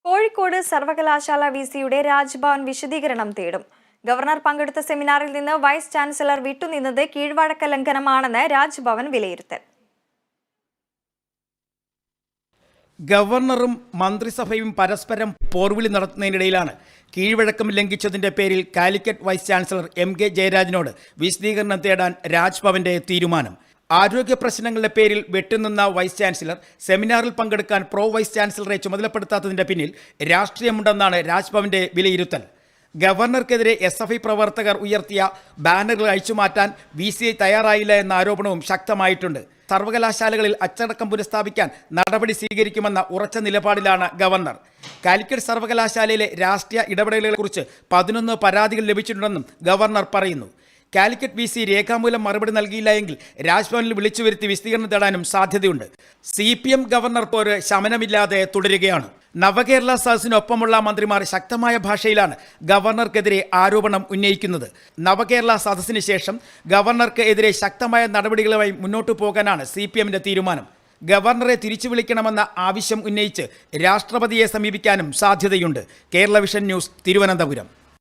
കോഴിക്കോട് സർവകലാശാല വിസിയുടെ രാജ്ഭവൻ വിശദീകരണം തേടും. ഗവർണർ പങ്കെടുത്ത സെമിനാറിൽ നിന്ന് വൈസ് ചാൻസലർ വിട്ടുനിന്നത് കീഴ്വഴക്ക ലംഘനമാണെന്ന് രാജ്ഭവൻ വിലയിരുത്തൽ. ഗവർണറും മന്ത്രിസഭയും പരസ്പരം പോർവിളി നടത്തുന്നതിനിടയിലാണ് കീഴ്വഴക്കം ലംഘിച്ചതിന്റെ പേരിൽ കാലിക്കറ്റ് വൈസ് ചാൻസലർ എം.കെ. ജയരാജനോട് വിശദീകരണം തേടാൻ രാജ്ഭവന്റെ തീരുമാനം. ആരോഗ്യ പ്രശ്നങ്ങളുടെ പേരിൽ വെട്ടുനിന്ന വൈസ് ചാൻസലർ സെമിനാറിൽ പങ്കെടുക്കാൻ പ്രോ വൈസ് ചാൻസലറെ ചുമതലപ്പെടുത്താത്തതിന്റെ പിന്നിൽ രാഷ്ട്രീയമുണ്ടെന്നാണ് രാജ്ഭവന്റെ വിലയിരുത്തൽ. ഗവർണർക്കെതിരെ SFI പ്രവർത്തകർ ഉയർത്തിയ ബാനറുകൾ അഴിച്ചുമാറ്റാൻ VCI തയ്യാറായില്ല എന്ന ആരോപണവും ശക്തമായിട്ടുണ്ട്. സർവകലാശാലകളിൽ അച്ചടക്കം പുനഃസ്ഥാപിക്കാൻ നടപടി സ്വീകരിക്കുമെന്ന ഉറച്ച നിലപാടിലാണ് ഗവർണർ. കാലിക്കറ്റ് സർവകലാശാലയിലെ രാഷ്ട്രീയ ഇടപെടലുകളെക്കുറിച്ച് 11 പരാതികൾ ലഭിച്ചിട്ടുണ്ടെന്നും ഗവർണർ പറയുന്നു. കാലിക്കറ്റ് VC രേഖാമൂലം മറുപടി നൽകിയില്ല എങ്കിൽ രാജ്ഭവനിൽ വിളിച്ചു വരുത്തി വിശദീകരണം തേടാനും സാധ്യതയുണ്ട്. CPM ഗവർണർ പോര് ശമനമില്ലാതെ തുടരുകയാണ്. നവകേരള സദസ്സിനൊപ്പമുള്ള മന്ത്രിമാർ ശക്തമായ ഭാഷയിലാണ് ഗവർണർക്കെതിരെ ആരോപണം ഉന്നയിക്കുന്നത്. നവകേരള സദസ്സിന് ശേഷം ഗവർണർക്ക് എതിരെ ശക്തമായ നടപടികളുമായി മുന്നോട്ടു പോകാനാണ് CPMന്റെ തീരുമാനം. ഗവർണറെ തിരിച്ചു വിളിക്കണമെന്ന ആവശ്യം ഉന്നയിച്ച് രാഷ്ട്രപതിയെ സമീപിക്കാനും സാധ്യതയുണ്ട്. Kerala vision news, Thiruvananthapuram.